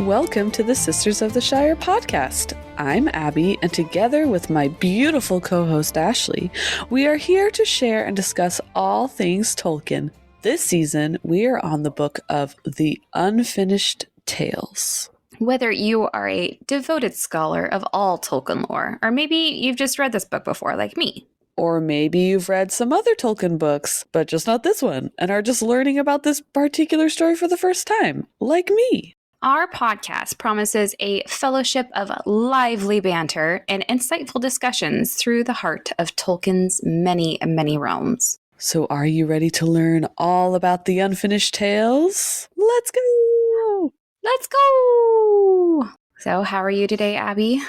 Welcome to the Sisters of the Shire Podcast. I'm Abby, and together with my beautiful co-host Ashley, we are here to share and discuss all things Tolkien. This season, we are on the book of The Unfinished Tales. Whether you are a devoted scholar of all Tolkien lore, or maybe you've just read this book before, like me. Or maybe you've read some other Tolkien books, but just not this one, and are just learning about this particular story for the first time, like me. Our podcast promises a fellowship of lively banter and insightful discussions through the heart of Tolkien's many, many realms. So are you ready to learn all about the unfinished tales? Let's go! Let's go! So how are you today, Abby?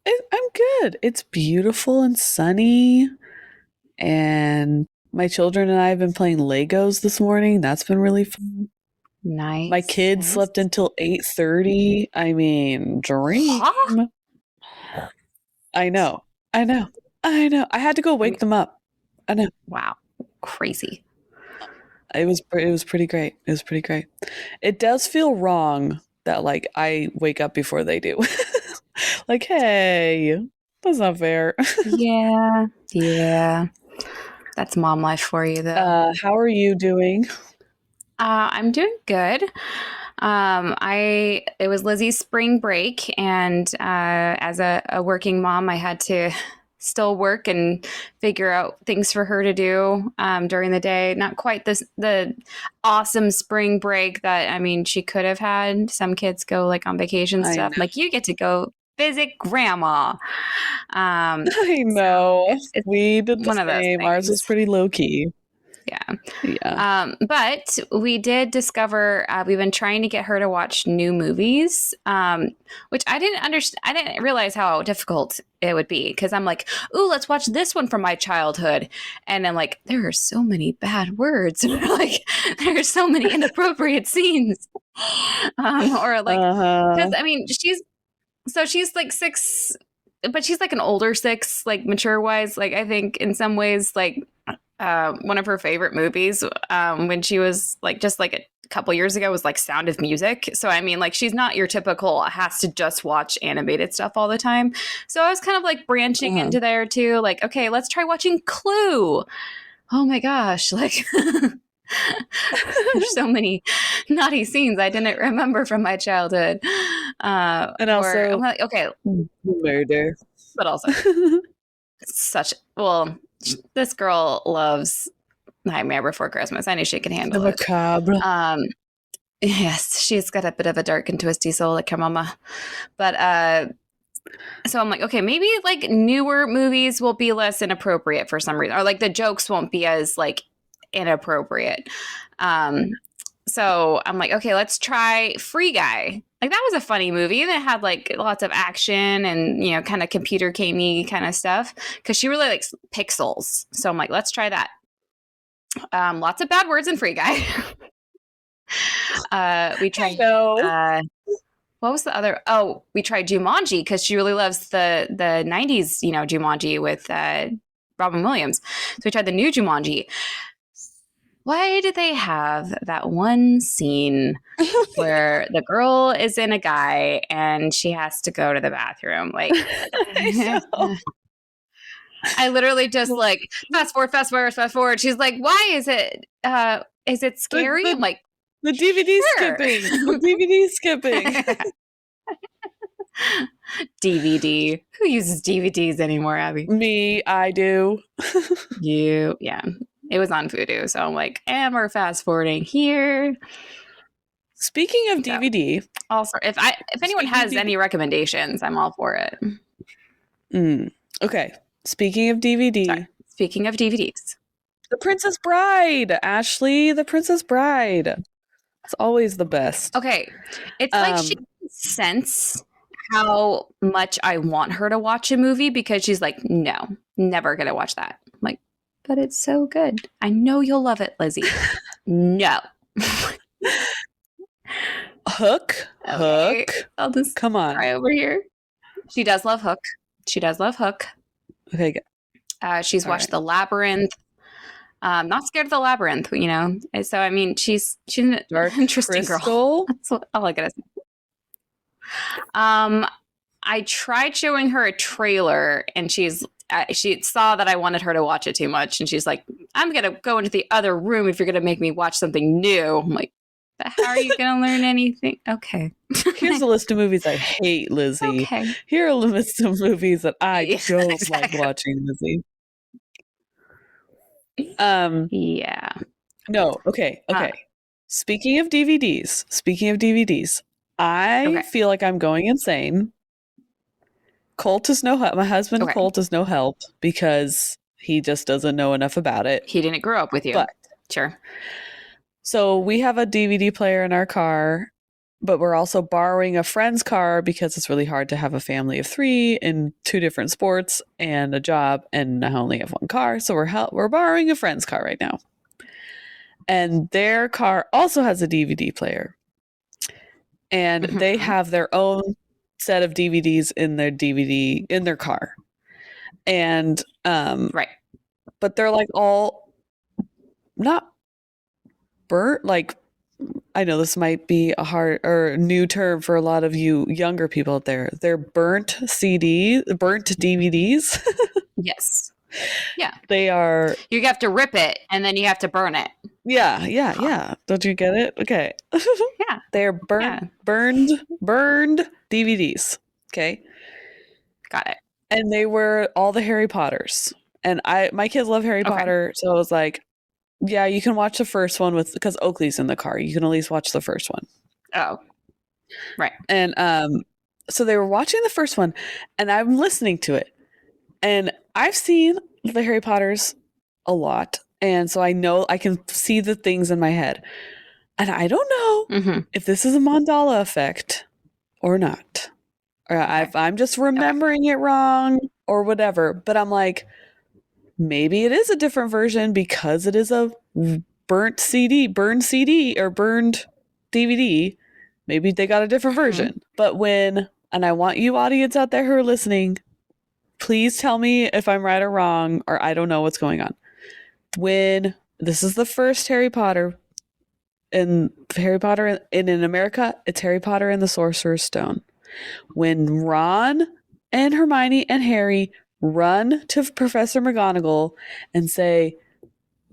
I'm good. It's beautiful and sunny, and my children and I have been playing Legos this morning. That's been really fun. Nice. My kids slept until 8:30. I mean, dream. Huh? I know. I had to go wake them up. I know. Wow. Crazy. It was pretty great. It was pretty great. It does feel wrong that like I wake up before they do. Like, hey, that's not fair. Yeah. That's mom life for you, though. How are you doing? I'm doing good. It was Lizzie's spring break, and as a working mom, I had to still work and figure out things for her to do during the day. Not quite the awesome spring break that, I mean, she could have had. Some kids go like on vacation stuff. Like, you get to go visit grandma. I know. It's we did the one of those same. things. Ours was pretty low key. Yeah. But we did discover we've been trying to get her to watch new movies, which I didn't understand. I didn't realize how difficult it would be, because I'm like, ooh, let's watch this one from my childhood. And I'm like, there are so many bad words. Like, there are so many inappropriate scenes. Or like, because I mean, she's like 6, but she's like an older 6, like mature wise. Like, I think in some ways, like, one of her favorite movies when she was like just like a couple years ago was like Sound of Music. So I mean, like, she's not your typical has to just watch animated stuff all the time. So I was kind of like branching into there too. Like, okay, let's try watching Clue. Oh my gosh, like there's so many naughty scenes I didn't remember from my childhood. And also, I'm like, okay, murder, but also this girl loves Nightmare Before Christmas. I knew she could handle it. Macabre. Yes, she's got a bit of a dark and twisty soul like her mama. But so I'm like, okay, maybe like newer movies will be less inappropriate for some reason, or like the jokes won't be as like inappropriate. So I'm like, okay, let's try Free Guy. Like, that was a funny movie, and it had like lots of action and, you know, kind of computer gamey kind of stuff, because she really likes pixels. So I'm like, let's try that. Lots of bad words in Free Guy. We tried. What was the other? Oh, we tried Jumanji, because she really loves the 90s, you know, Jumanji with Robin Williams. So we tried the new Jumanji. Why do they have that one scene where the girl is in a guy and she has to go to the bathroom? Like, I literally just like fast forward. She's like, "Why is it? Is it scary?" I'm like, the DVD sure. skipping. The DVD skipping. DVD. Who uses DVDs anymore, Abby? Me, I do. You, yeah. It was on Vudu, so I'm like, and we're fast forwarding here. Speaking of DVD, also, if anyone has any recommendations, I'm all for it. Okay. Speaking of DVD. Sorry. Speaking of DVDs. The Princess Bride, Ashley, The Princess Bride. It's always the best. Okay. It's like she can sense how much I want her to watch a movie, because she's like, no, never going to watch that. I'm like, but it's so good. I know you'll love it, Lizzie. No. Hook. Okay. I'll just come on. Right over here. She does love Hook. Okay, good. She's watched The Labyrinth. Not scared of the labyrinth, you know. So I mean, she's an Dark interesting Crystal? girl. That's all I gotta say. I tried showing her a trailer, and she saw that I wanted her to watch it too much, and she's like, I'm going to go into the other room if you're going to make me watch something new. I'm like, but how are you going to learn anything? Okay. Here's a list of movies I hate, Lizzie. Okay. Here are a list of movies that I don't exactly. like watching, Lizzie. Yeah. No, okay. Speaking of DVDs, I feel like I'm going insane. Colt is no help. My husband Colt is no help because he just doesn't know enough about it. He didn't grow up with you. But sure. So we have a DVD player in our car, but we're also borrowing a friend's car because it's really hard to have a family of 3 in 2 different sports and a job, and I only have 1 car. So we're borrowing a friend's car right now. And their car also has a DVD player. And they have their own set of DVDs in their car. And right. But they're like all not burnt, like, I know this might be a hard or new term for a lot of you younger people out there. They're burnt DVDs. Yes. Yeah. They are. You have to rip it and then you have to burn it. Yeah. Don't you get it? Okay. Yeah. They're burned DVDs. Okay. Got it. And they were all the Harry Potters. And my kids love Harry Potter, so I was like, yeah, you can watch the first one because Oakley's in the car. You can at least watch the first one. Oh, right. And so they were watching the first one, and I'm listening to it. And I've seen the Harry Potters a lot, and so I know I can see the things in my head. And I don't know if this is a Mandela effect or not. Or if I'm just remembering it wrong or whatever. But I'm like, maybe it is a different version because it is a burned CD or burned DVD. Maybe they got a different version. But and I want you audience out there who are listening, please tell me if I'm right or wrong, or I don't know what's going on. When this is the first Harry Potter, in America, it's Harry Potter and the Sorcerer's Stone. When Ron and Hermione and Harry run to Professor McGonagall and say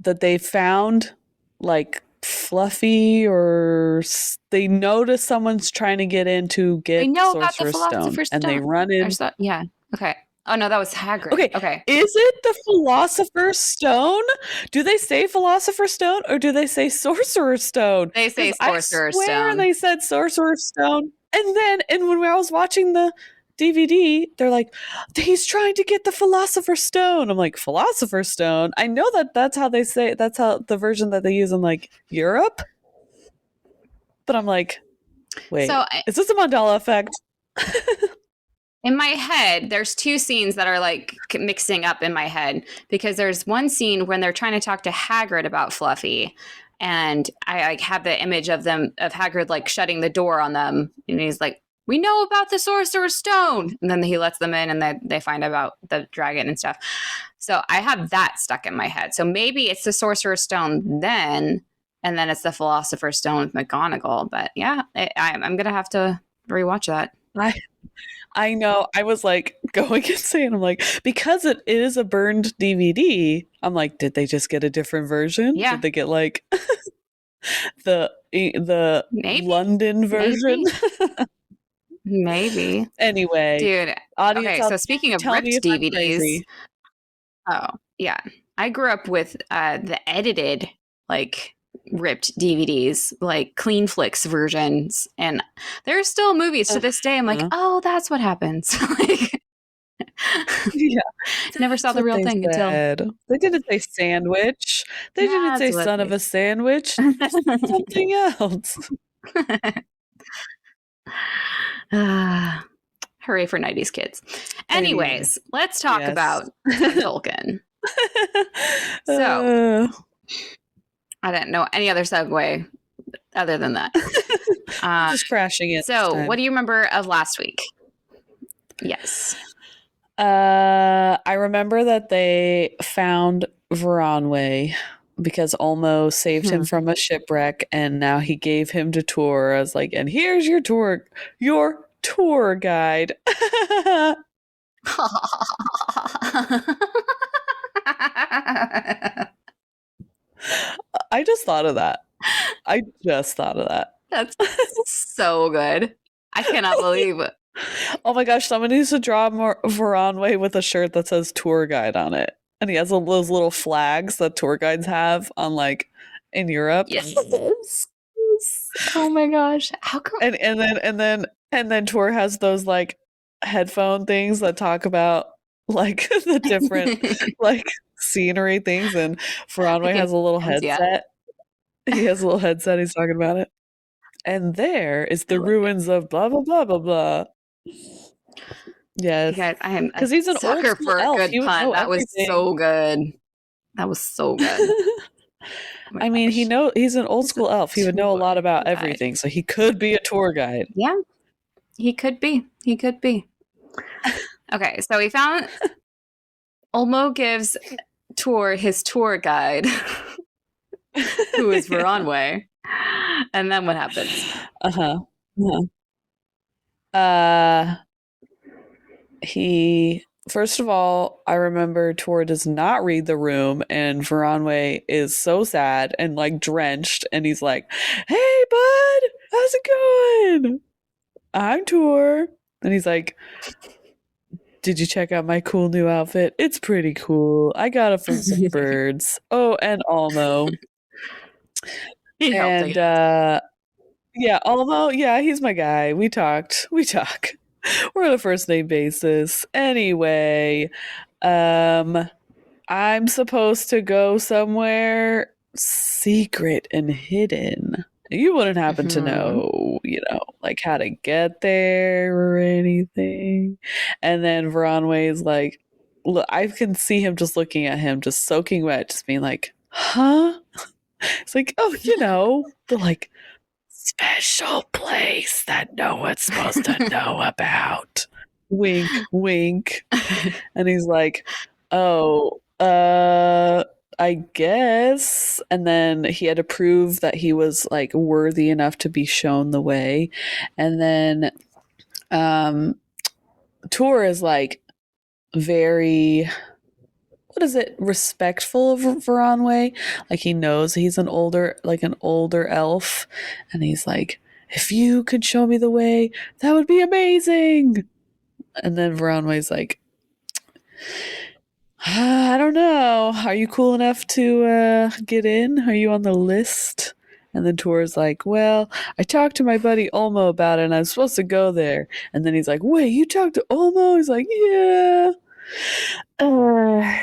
that they found like Fluffy, or they notice someone's trying to get in to get Sorcerer's Stone, and they run in. Yeah. Okay. Oh no, that was Hagrid. Okay. Is it the Philosopher's Stone? Do they say Philosopher's Stone or do they say Sorcerer's Stone? They say Sorcerer's Stone. I swear they said Sorcerer's Stone. And when I was watching the DVD, they're like, he's trying to get the Philosopher's Stone. I'm like, Philosopher's Stone? I know that's how they say it. That's how the version that they use in like Europe. But I'm like, wait, is this a Mandela effect? In my head, there's 2 scenes that are like mixing up in my head, because there's one scene when they're trying to talk to Hagrid about Fluffy, and I like have the image of Hagrid like shutting the door on them, and he's like, we know about the Sorcerer's Stone, and then he lets them in, and they find out the dragon and stuff. So I have that stuck in my head. So maybe it's the Sorcerer's Stone then, and then it's the Philosopher's Stone with McGonagall. But yeah, I'm gonna have to rewatch that. I know. I was like going insane. I'm like, because it is a burned DVD, I'm like, did they just get a different version? Yeah. Did they get like the Maybe. London version? Maybe. Anyway. Dude. Okay, so speaking of ripped DVDs. Oh, yeah. I grew up with the edited, like, ripped DVDs, like clean flicks versions, and there's still movies to this day I'm like, oh, that's what happens. Like, yeah, never saw the real thing until they didn't say sandwich, they didn't say son of a sandwich. Something else. Hooray for 90s kids. Anyways, let's talk about Tolkien. So I didn't know any other segue other than that. Just crashing it. So, what do you remember of last week? Yes. I remember that they found Voronwe because Olmo saved him from a shipwreck, and now he gave him to Tuor. I was like, and here's your tour guide. I just thought of that. That's so good. I cannot believe it. Oh my gosh, someone needs to draw more Voronwe with a shirt that says tour guide on it. And he has those little flags that tour guides have on, like, in Europe. Yes. Oh my gosh. How come? And then Tuor has those, like, headphone things that talk about, like, the different like scenery things, and Voronwe has a little headset. He has a little headset, he's talking about it. And there is the ruins of blah blah blah blah blah. Yes. You guys, I am because he's an sucker old school for a elf. good He would pun. know That was everything. so good. That was so good. Oh I mean, he's an old school elf. He would know a lot about guide. everything, so he could be a tour guide. Yeah, he could be. He could be. Okay, so we found Olmo gives Tuor his tour guide, who is Voronwe. And then what happens? He first of all, I remember Tuor does not read the room, and Voronwe is so sad and, like, drenched, and he's like, "Hey, bud, how's it going? I'm Tuor." And he's like, "Did you check out my cool new outfit? It's pretty cool. I got it from some birds. Oh, and Olmo." And yeah, Olmo, yeah, he's my guy. We talk. We're on a first name basis. Anyway, I'm supposed to go somewhere secret and hidden. You wouldn't happen to know, like, how to get there or anything. And then Voronwe is like, look, I can see him just looking at him, just soaking wet, just being like, huh? It's like, oh, the, like, special place that no one's supposed to know about. Wink, wink. And he's like, oh, I guess. And then he had to prove that he was, like, worthy enough to be shown the way. And then Tuor is, like, very, what is it, respectful of Voronwe. Like, he knows he's an older elf, and he's like, if you could show me the way, that would be amazing. And then Voronwe's like, I don't know, are you cool enough to get in? Are you on the list? And then Tuor's like, well, I talked to my buddy Olmo about it, and I'm supposed to go there. And then he's like, wait, you talked to Olmo? He's like, yeah. We're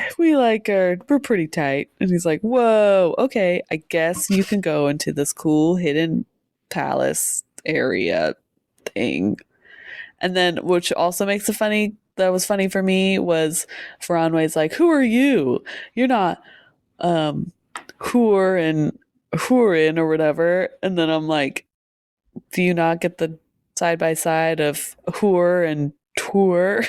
pretty tight. And he's like, whoa, okay, I guess you can go into this cool hidden palace area thing. And then, which also makes that was funny for me, was Voronwe's like, who are you? You're not Hurin or whatever. And then I'm like, do you not get the side by side of Hur and Tuor?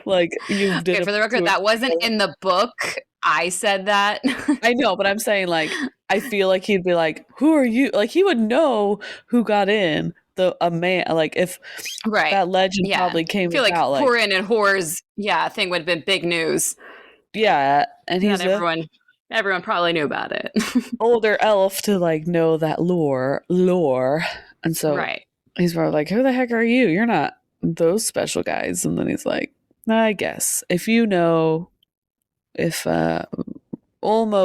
Like, you did. Okay, for the record, that wasn't in the book. I said that. I know, but I'm saying, like, I feel like he'd be like, who are you? Like, he would know who got in. A man, like, if that legend probably came I feel about, like Hurin and Hor's thing would have been big news. Yeah, and he's everyone probably knew about it. Older elf to, like, know that lore, and so he's probably like, who the heck are you? You're not those special guys. And then he's like, I guess if Olmo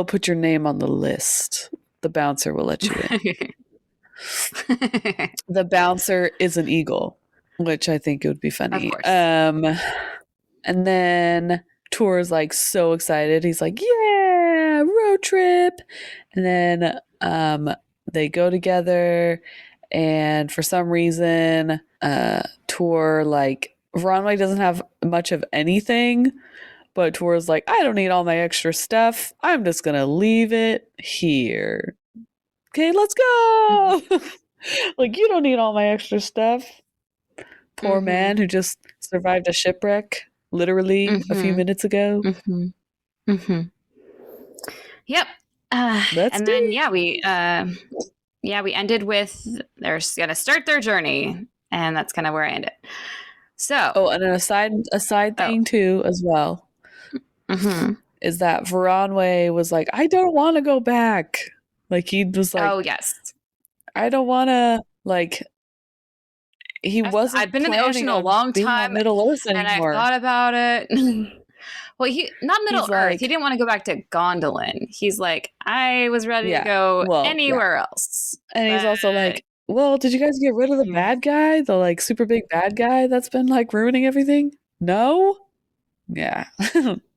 put your name on the list, the bouncer will let you in. The bouncer is an eagle, which I think it would be funny. And then Tuor's, like, so excited. He's like, yeah, road trip. And then they go together, and for some reason Tuor, like, Voronwe doesn't have much of anything, but Tuor's like, I don't need all my extra stuff. I'm just gonna leave it here. Okay, let's go. Like, you don't need all my extra stuff. Poor man who just survived a shipwreck literally a few minutes ago. Yep. And then we ended with they're gonna start their journey, And that's kind of where I ended. So. Oh, and a side thing too as well. Mm-hmm. Is that Voronwe was like, I don't want to go back. Like he was like, oh yes, I don't want to like. I've been in the ocean a long time, Middle Earth anymore. And I thought about it. Well, not Middle Earth. He didn't want to go back to Gondolin. He's like, I was ready to go anywhere else. And he's also like, well, did you guys get rid of the bad guy? The like super big bad guy that's been like ruining everything? No? Yeah.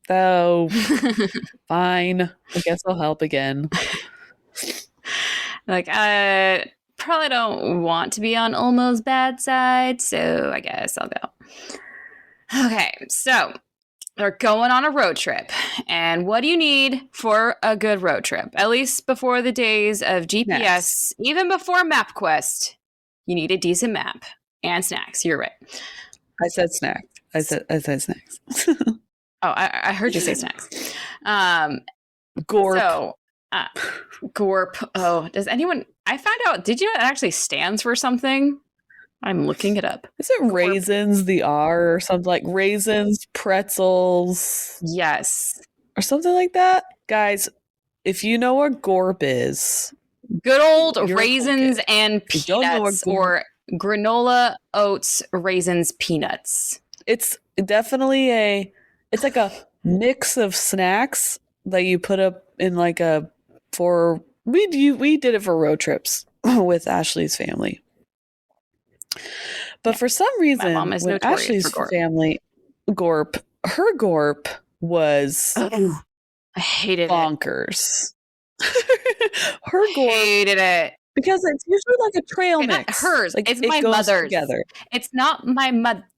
Oh, fine. I guess I'll help again. Like, I probably don't want to be on Ulmo's bad side, so I guess I'll go. Okay, so they're going on a road trip. And what do you need for a good road trip? At least before the days of GPS, even before MapQuest, you need a decent map and snacks. You're right. I said snacks. I said snacks. Oh, I heard you say snacks. Gorp. So, Gorp. Oh, does anyone... I found out... Did you know it actually stands for something? I'm looking it up. Is it raisins, the R, or something like raisins, pretzels? Yes. Or something like that? Guys, if you know what Gorp is... Good old raisins and peanuts, or granola, oats, raisins, peanuts. It's definitely it's like a mix of snacks that you put up in like we did it for road trips with Ashley's family. But for some reason, my mom is when Ashley's family Gorp, her Gorp was I hated bonkers. Her Gorp hated it. Because it's usually like a trail mix. Not hers. Like, it's my mother's. Together. It's not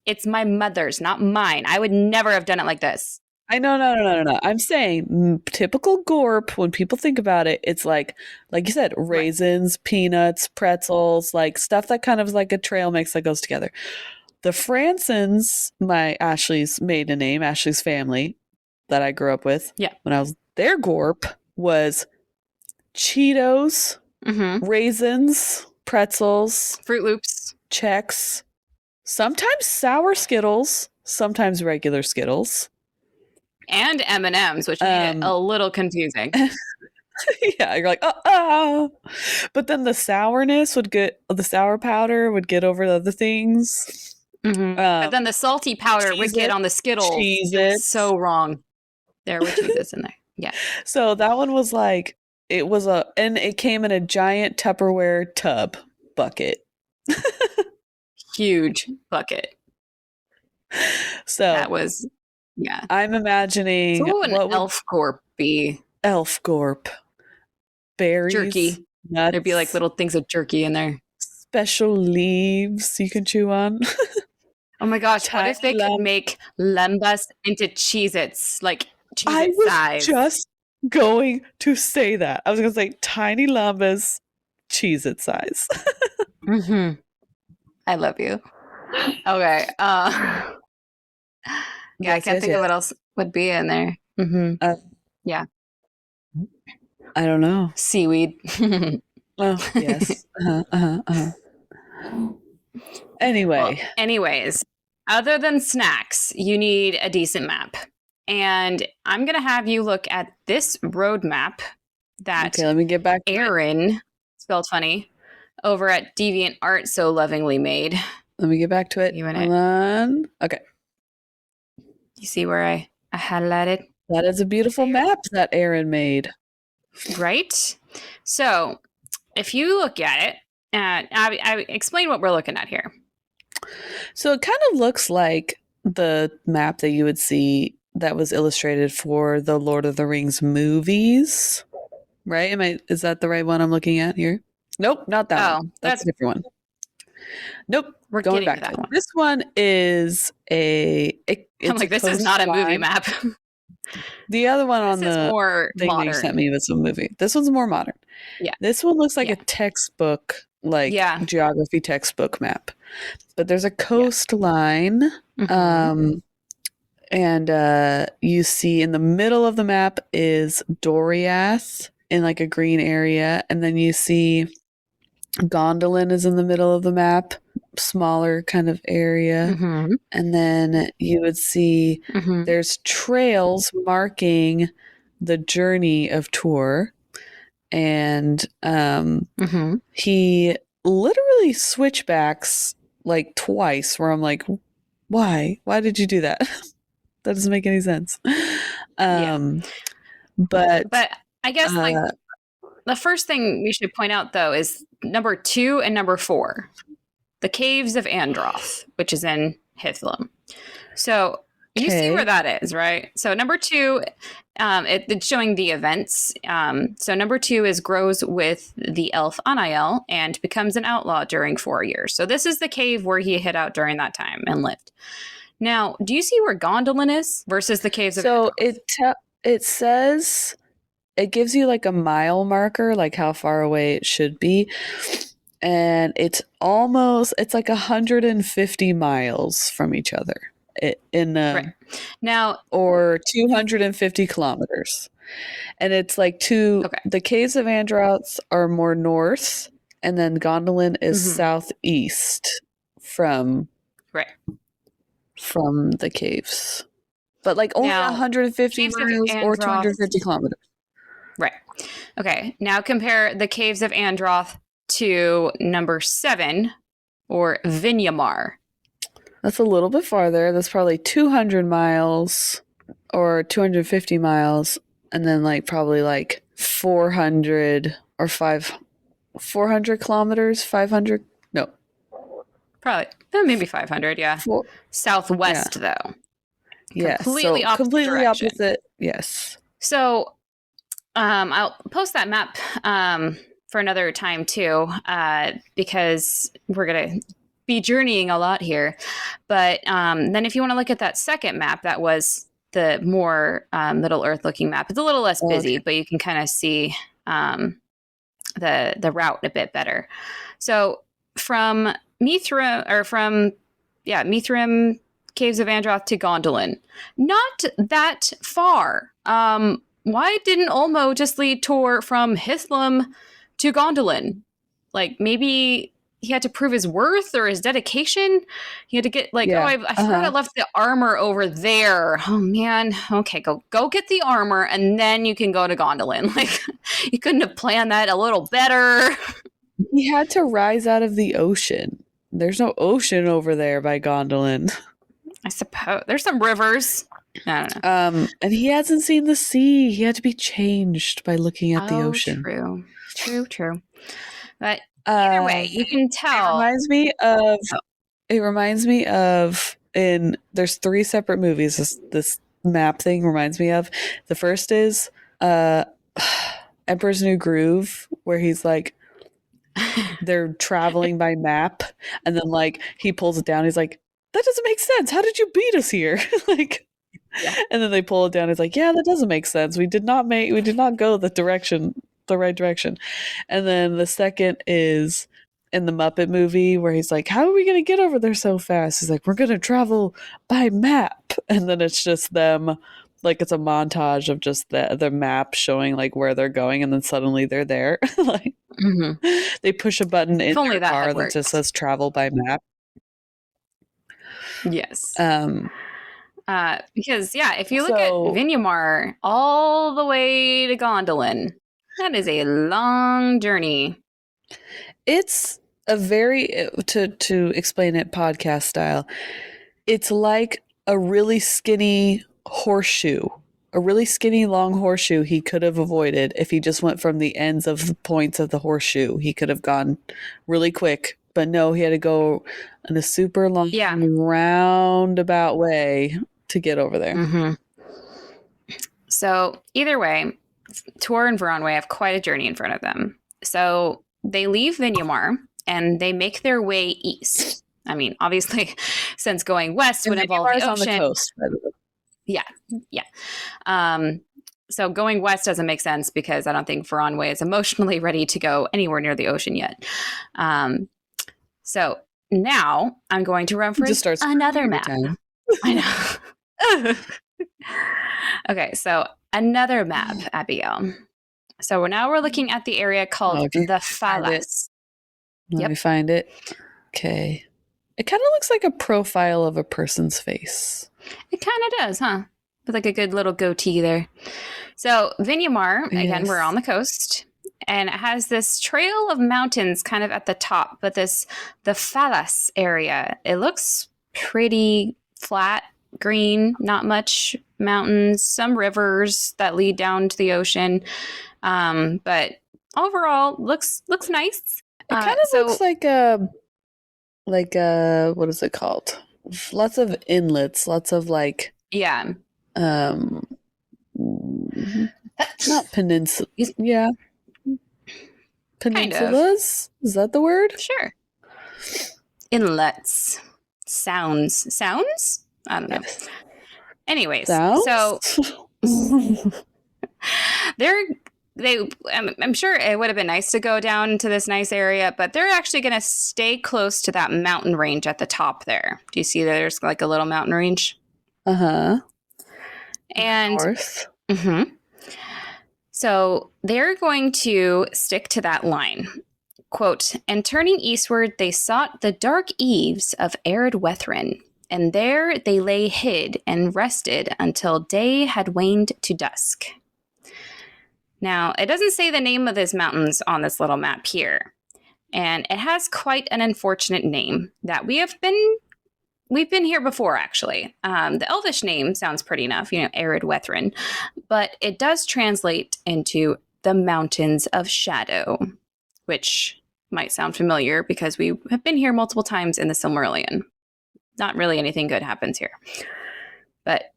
it's my mother's, not mine. I would never have done it like this. I know, no. I'm saying typical Gorp, when people think about it, it's like you said, raisins, peanuts, pretzels, like stuff that kind of is like a trail mix that goes together. The Fransons, Ashley's maiden name, Ashley's family that I grew up with, when I was their Gorp was Cheetos, raisins, pretzels, Fruit Loops, Chex, sometimes sour Skittles, sometimes regular Skittles, and M&Ms, which made it a little confusing. Yeah, you're like, oh. But then the sour powder would get over the other things. But then the salty powder would get on the Skittles. It was so wrong. There were cheeses in there. Yeah. So that one was like, and it came in a giant Tupperware tub bucket. Huge bucket. So that was, I'm imagining. So what would Elf Gorp be? Elf Gorp. Berries. Jerky. Nuts. There'd be like little things of jerky in there. Special leaves you can chew on. Oh my gosh. What if they could make lembas into Cheez-Its? Like Cheez-It size. I was just going to say that. I was going to say tiny lembas, Cheez-It size. I love you. Okay. I can't think of what else would be in there. Yeah. I don't know. Seaweed. Oh, yes. Anyway. Well, anyways, other than snacks, you need a decent map. And I'm going to have you look at this roadmap that let me get back Aaron, spelled funny, over at DeviantArt so lovingly made. Let me get back to it. Hold on. Okay. You see where I highlighted? That is a beautiful map that Aaron made. Right? So, if you look at it, I explain what we're looking at here. So it kind of looks like the map that you would see that was illustrated for the Lord of the Rings movies, right? Is that the right one I'm looking at here? Nope, not that one. That's a different one. Nope, we're going back to that one. This one is this is not a movie map. The other one on the more thing modern. That you sent me was a movie. This one's more modern. Yeah. This one looks like a textbook, geography textbook map. But there's a coastline. And you see in the middle of the map is Doriath in like a green area. And then you see Gondolin is in the middle of the map, smaller kind of area. Mm-hmm. And then you would see Mm-hmm. there's trails marking the journey of Tuor. And Mm-hmm. he literally switchbacks like twice where I'm like, why? Why did you do that? That doesn't make any sense. But I guess like the first thing we should point out though is number 2 and number 4, the Caves of Androth, which is in Hithlum. So you see where that is, right? So number 2, it's showing the events. So number 2 grows with the elf Anael and becomes an outlaw during 4 years. So this is the cave where he hid out during that time and lived. Now, do you see where Gondolin is versus the Caves of Androth? So it says, it gives you like a mile marker, like how far away it should be. And it's like 150 miles from each other. Right. Now, or 250 kilometers. And it's like the Caves of Androth are more north, and then Gondolin is southeast from the caves. But like only 150 miles or 250 kilometers. Right. Okay. Now compare the Caves of Androth to number 7, or Vinyamar. That's a little bit farther. That's probably 200 miles or 250 miles, and then like probably like 400 or 400 kilometers, 500. No, probably maybe 500. Yeah, southwest though. Yeah, completely opposite. Yes. So, I'll post that map for another time too, because we're gonna be journeying a lot here. But then if you want to look at that second map, that was the more Middle Earth looking map. It's a little less busy, but you can kind of see the route a bit better. So from Mithrim, Caves of Androth to Gondolin, not that far. Why didn't Ulmo just lead Tuor from Hithlum to Gondolin? Like maybe he had to prove his worth or his dedication. He had to get I forgot I left the armor over there. Oh man. Okay, go get the armor and then you can go to Gondolin. Like you couldn't have planned that a little better. He had to rise out of the ocean. There's no ocean over there by Gondolin. I suppose there's some rivers. I don't know. And he hasn't seen the sea. He had to be changed by looking at the ocean. True. But either way, you can tell. It reminds me of there's 3 separate movies this map thing reminds me of. The first is Emperor's New Groove, where he's like they're traveling by map, and then like he pulls it down, he's like, that doesn't make sense. How did you beat us here? And then they pull it down, he's like, yeah, that doesn't make sense. We did not go the right direction. And then the second is in the Muppet movie where he's like, how are we going to get over there so fast? He's like, we're going to travel by map. And then it's just them, like it's a montage of just the map showing like where they're going, and then suddenly they're there. Like they push a button in their car that just says travel by map. Yes. Because if you look at Vinyamar all the way to Gondolin, that is a long journey. It's a very, to explain it podcast style, it's like a really skinny horseshoe, a really skinny long horseshoe he could have avoided if he just went from the ends of the points of the horseshoe. He could have gone really quick, but no, he had to go in a super long roundabout way to get over there. Mm-hmm. So either way, Tuor and Voronwe have quite a journey in front of them. So they leave Vinyamar and they make their way east. I mean, obviously, since going west would involve the ocean. On the coast, by the way. Yeah. So going west doesn't make sense because I don't think Voronwe is emotionally ready to go anywhere near the ocean yet. So now I'm going to reference another map. I know. Okay, so another map, Abigail. So we're looking at the area called the Falas. Let me find it. Okay. It kind of looks like a profile of a person's face. It kind of does, huh? With like a good little goatee there. So Vinyamar, again, we're on the coast, and it has this trail of mountains kind of at the top, but the Falas area, it looks pretty flat, green, not much mountains, some rivers that lead down to the ocean. But overall, looks nice. It kind of looks like a what is it called? Lots of inlets, lots of like not peninsula. Yeah. Peninsulas? Kind of. Is that the word? Sure. Inlets. Sounds? I don't know. Yes. Anyways, Sounds? So I'm sure it would have been nice to go down to this nice area, but they're actually going to stay close to that mountain range at the top there. Do you see that there's like a little mountain range? Uh-huh. And of course. Mm-hmm. So they're going to stick to that line. Quote, and turning eastward, they sought the dark eaves of arid Wethrin, and there they lay hid and rested until day had waned to dusk. Now, it doesn't say the name of these mountains on this little map here, and it has quite an unfortunate name that we've been here before, actually. The Elvish name sounds pretty enough, Arid Wethrin, but it does translate into the Mountains of Shadow, which might sound familiar because we have been here multiple times in the Silmarillion. Not really anything good happens here. But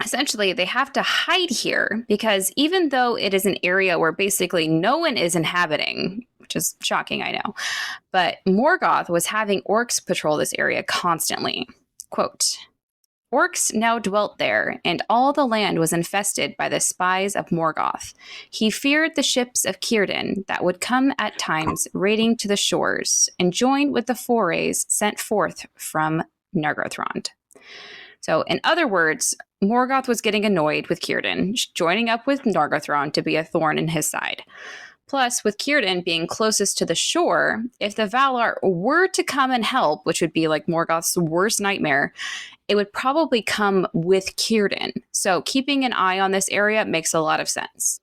essentially, they have to hide here because even though it is an area where basically no one is inhabiting, which is shocking, I know, but Morgoth was having orcs patrol this area constantly. Quote, orcs now dwelt there, and all the land was infested by the spies of Morgoth. He feared the ships of Círdan that would come at times raiding to the shores and join with the forays sent forth from Nargothrond. So, in other words, Morgoth was getting annoyed with Círdan, joining up with Nargothrond to be a thorn in his side. Plus, with Círdan being closest to the shore, if the Valar were to come and help, which would be like Morgoth's worst nightmare, it would probably come with Círdan. So keeping an eye on this area makes a lot of sense.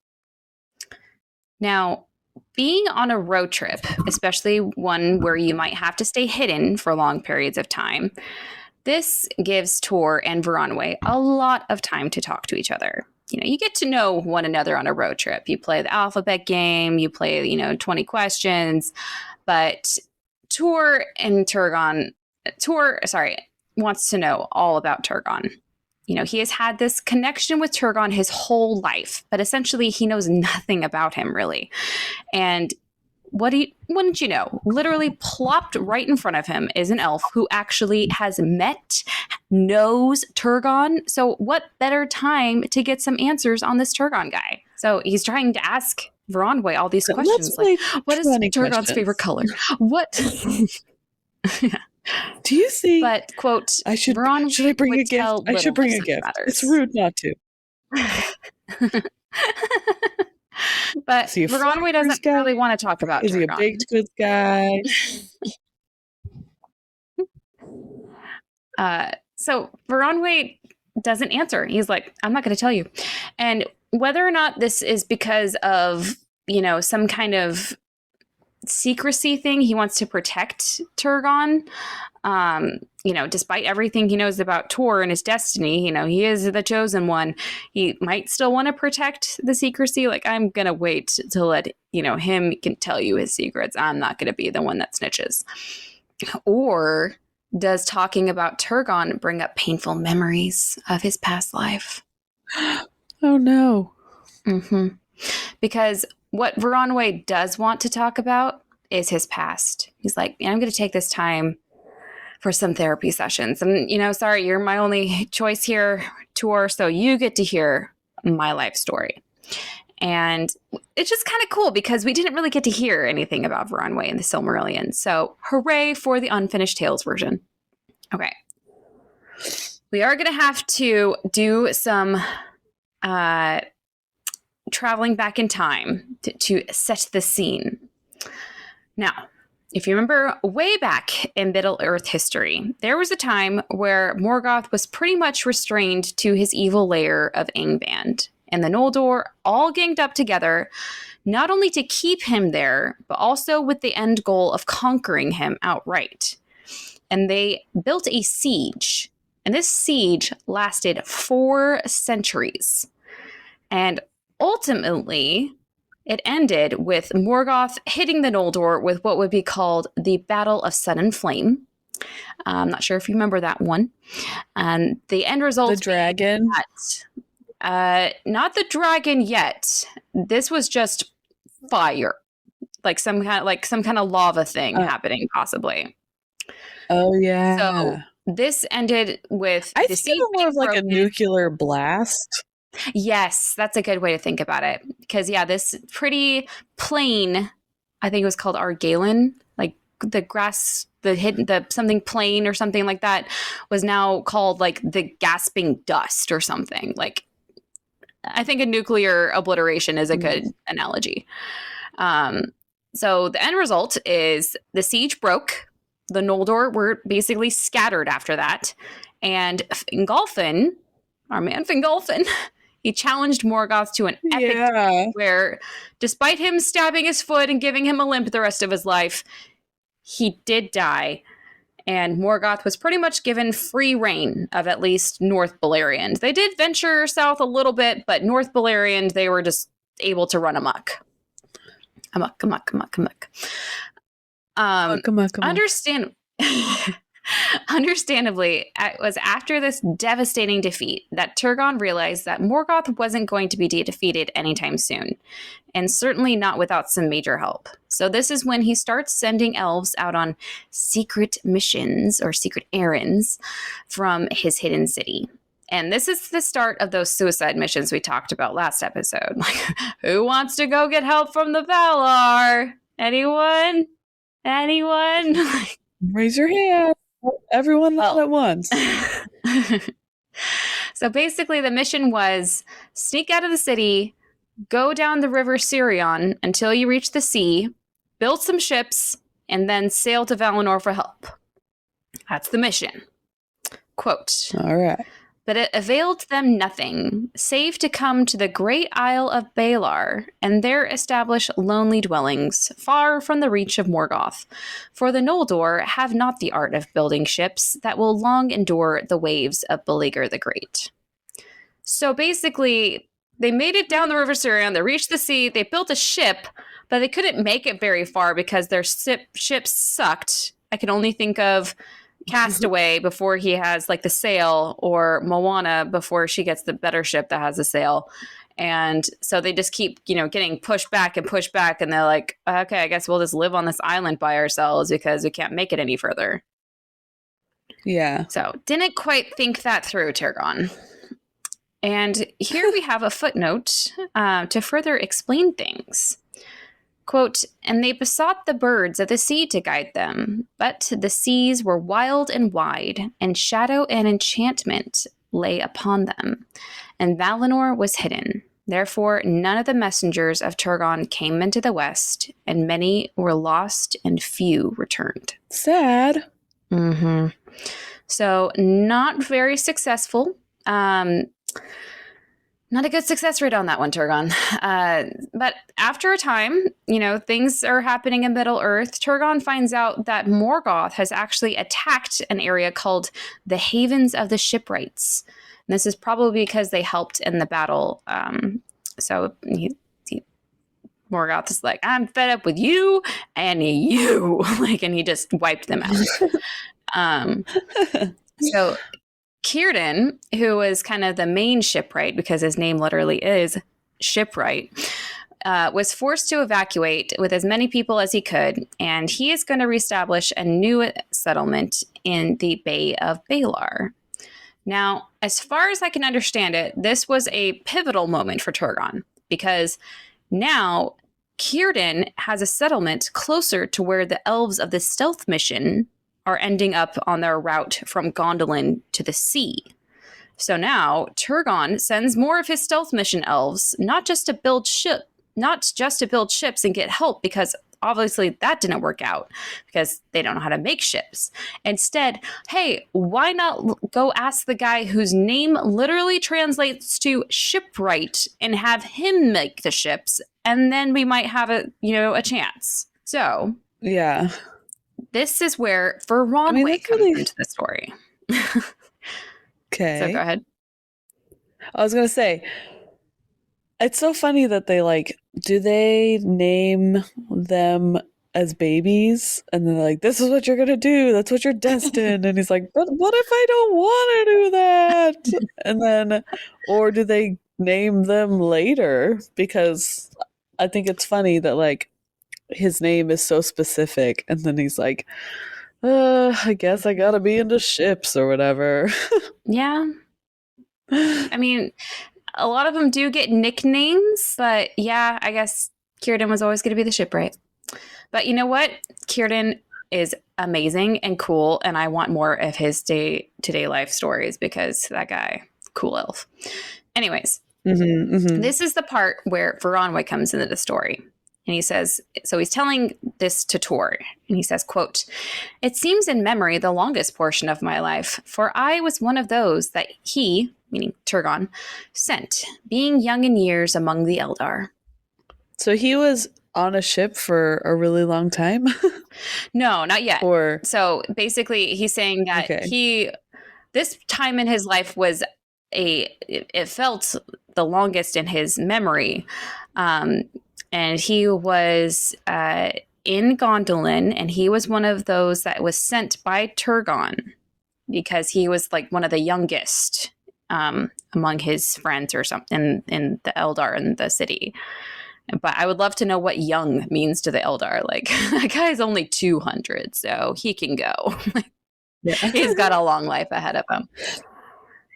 Now, being on a road trip, especially one where you might have to stay hidden for long periods of time, this gives Tuor and Voronwe a lot of time to talk to each other. You get to know one another on a road trip. You play the alphabet game, you play, 20 questions, but Tuor wants to know all about Turgon. He has had this connection with Turgon his whole life, but essentially he knows nothing about him, really. And wouldn't you know, literally plopped right in front of him is an elf who actually has knows Turgon. So what better like to get some answers on this Turgon guy? So he's trying to ask Voronwe all these questions, like, what is Turgon's favorite color? What? Do you think? But quote, should I bring a gift? I should bring a gift. Matters. It's rude not to. But Voronwe doesn't really want to talk about Turgon. Is he a baked goods guy? So Voronwe doesn't answer. He's like, I'm not going to tell you. And whether or not this is because of, some kind of secrecy thing, he wants to protect Turgon. Despite everything he knows about Tuor and his destiny, he is the chosen one. He might still want to protect the secrecy. Like, I'm going to wait to let, him can tell you his secrets. I'm not going to be the one that snitches. Or does talking about Turgon bring up painful memories of his past life? Oh, no. Mm-hmm. Because what Voronwe does want to talk about is his past. He's like, I'm going to take this time for some therapy sessions. And, sorry, you're my only choice here, Tuor, so you get to hear my life story. And it's just kind of cool because we didn't really get to hear anything about Voronwe in the Silmarillion. So hooray for the Unfinished Tales version. Okay. We are going to have to do some traveling back in time to set the scene. Now, if you remember way back in Middle-earth history, there was a time where Morgoth was pretty much restrained to his evil lair of Angband, and the Noldor all ganged up together, not only to keep him there, but also with the end goal of conquering him outright. And they built a siege, and this siege lasted 4 centuries. And ultimately, it ended with Morgoth hitting the Noldor with what would be called the Battle of Sudden Flame. I'm not sure if you remember that one. And the end result... The dragon? Not the dragon yet. This was just fire. Like some kind of lava thing happening, possibly. Oh, yeah. So this ended with... I think it more of like a nuclear blast. Yes, that's a good way to think about it. Because, yeah, this pretty plain, I think it was called Argalin, like the grass, the something plain or something like that, was now called like the gasping dust or something. Like, I think a nuclear obliteration is a good analogy. So the end result is the siege broke. The Noldor were basically scattered after that. And Fingolfin, our man Fingolfin, he challenged Morgoth to an epic where, despite him stabbing his foot and giving him a limp the rest of his life, he did die. And Morgoth was pretty much given free reign of at least North Beleriand. They did venture south a little bit, but North Beleriand, they were just able to run amok. Amok. Understandably, it was after this devastating defeat that Turgon realized that Morgoth wasn't going to be defeated anytime soon, and certainly not without some major help. So this is when he starts sending elves out on secret missions or secret errands from his hidden city. And this is the start of those suicide missions we talked about last episode. Like, who wants to go get help from the Valar? Anyone? Raise your hand. Everyone all at once. So basically the mission was sneak out of the city, go down the river Sirion until you reach the sea, build some ships, and then sail to Valinor for help. That's the mission. Quote. All right. But it availed them nothing, save to come to the great Isle of Balar, and there establish lonely dwellings, far from the reach of Morgoth. For the Noldor have not the art of building ships that will long endure the waves of Belegar the Great. So basically, they made it down the River Sirion, they reached the sea, they built a ship, but they couldn't make it very far because their ships sucked. I can only think of Castaway before he has like the sail, or Moana before she gets the better ship that has a sail. And so they just keep, getting pushed back, and they're like, okay, I guess we'll just live on this island by ourselves because we can't make it any further. Yeah. So didn't quite think that through, Turgon. And here we have a footnote to further explain things. Quote, and they besought the birds of the sea to guide them, but the seas were wild and wide, and shadow and enchantment lay upon them, and Valinor was hidden. Therefore, none of the messengers of Turgon came into the west, and many were lost and few returned. Sad. Mm-hmm. So, not very successful. Not a good success rate on that one, Turgon. But after a time, things are happening in Middle-earth. Turgon finds out that Morgoth has actually attacked an area called the Havens of the Shipwrights. And this is probably because they helped in the battle. So Morgoth is like, I'm fed up with you and you. And he just wiped them out. So Círdan, who was kind of the main shipwright, because his name literally is shipwright, was forced to evacuate with as many people as he could, and he is going to reestablish a new settlement in the Bay of Balar. Now, as far as I can understand it, this was a pivotal moment for Turgon, because now Círdan has a settlement closer to where the elves of the stealth mission are ending up on their route from Gondolin to the sea. So now Turgon sends more of his stealth mission elves, not just to build ships and get help, because obviously that didn't work out because they don't know how to make ships. Instead, hey, why not go ask the guy whose name literally translates to shipwright and have him make the ships, and then we might have a chance. So yeah, this is where Voronwe comes into the story. Okay. So go ahead. I was gonna say, it's so funny that do they name them as babies? And they're like, this is what you're gonna do. That's what you're destined. And he's like, but what if I don't want to do that? And then, or do they name them later? Because I think it's funny that his name is so specific. And then he's like, I guess I gotta be into ships or whatever. Yeah. I mean, a lot of them do get nicknames, but yeah, I guess Círdan was always going to be the shipwright. But you know what? Círdan is amazing and cool, and I want more of his day-to-day life stories because that guy, cool elf. Anyways, this is the part where Voronwe comes into the story. And he says, so he's telling this to Tuor, and he says, quote, "It seems in memory the longest portion of my life, for I was one of those that he," meaning Turgon, "sent, being young in years among the Eldar." So he was on a ship for a really long time? No, not yet. So basically he's saying that this time in his life was it felt the longest in his memory. And he was in Gondolin, and he was one of those that was sent by Turgon because he was one of the youngest among his friends or something in the Eldar in the city. But I would love to know what young means to the Eldar. That guy's only 200, so he can go. He's got a long life ahead of him.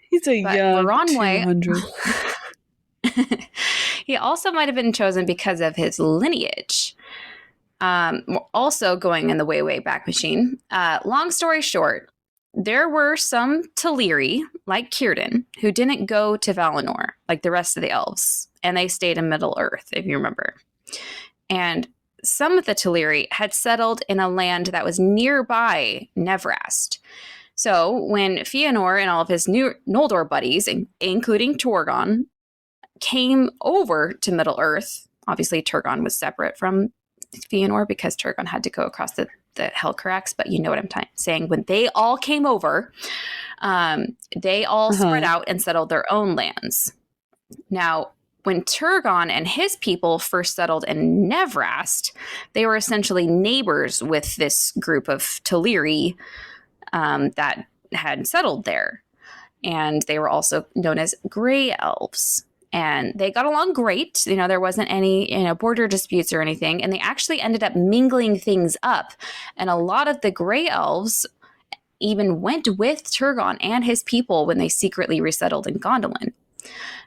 He's a young Voronwe, 200. He also might have been chosen because of his lineage. Also going in the way back machine. Long story short, there were some Teleri, like Círdan, who didn't go to Valinor like the rest of the elves, and they stayed in Middle Earth, if you remember. And some of the Teleri had settled in a land that was nearby Nevrast. So when Fëanor and all of his new Noldor buddies, including Turgon, came over to Middle Earth, obviously Turgon was separate from Fëanor because Turgon had to go across the Helcarax, but you know what I'm saying. When they all came over, they all spread out and settled their own lands. Now, when Turgon and his people first settled in Nevrast, they were essentially neighbors with this group of Teleri that had settled there. And they were also known as Grey Elves. And they got along great. There wasn't any, border disputes or anything. And they actually ended up mingling things up. And a lot of the Grey Elves even went with Turgon and his people when they secretly resettled in Gondolin.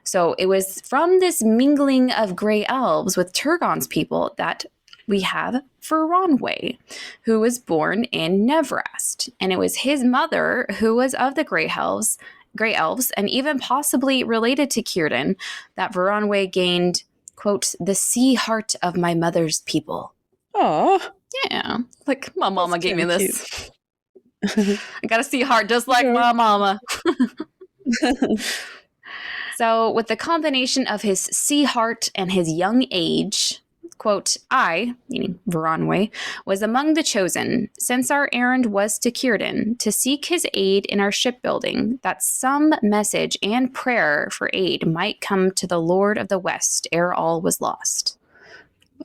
So it was from this mingling of Grey Elves with Turgon's people that we have Voronwe, who was born in Nevrast. And it was his mother who was of the Grey Elves, and even possibly related to Círdan, that Voronwe gained, quote, "the sea heart of my mother's people." Oh, yeah, my mama gave me this. I got a sea heart just like my mama. So with the combination of his sea heart and his young age, quote, "I," meaning Voronwe, "was among the chosen, since our errand was to Círdan, to seek his aid in our shipbuilding, that some message and prayer for aid might come to the Lord of the West ere all was lost."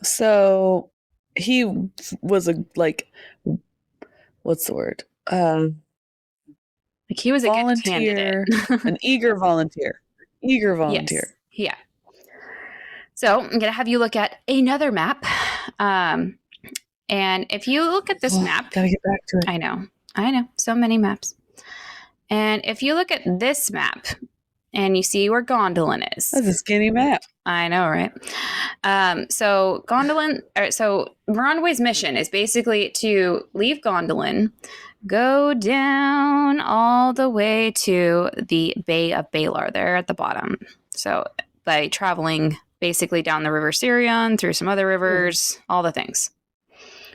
So he was what's the word? He was a volunteer, an eager volunteer. Yes. Yeah. So I'm going to have you look at another map. And if you look at this map... Gotta get back to it. I know. So many maps. And if you look at this map and you see where Gondolin is... That's a skinny map. I know, right? So Voronwe's mission is basically to leave Gondolin, go down all the way to the Bay of Baelor there at the bottom. So by traveling... basically down the river Sirion, through some other rivers, all the things.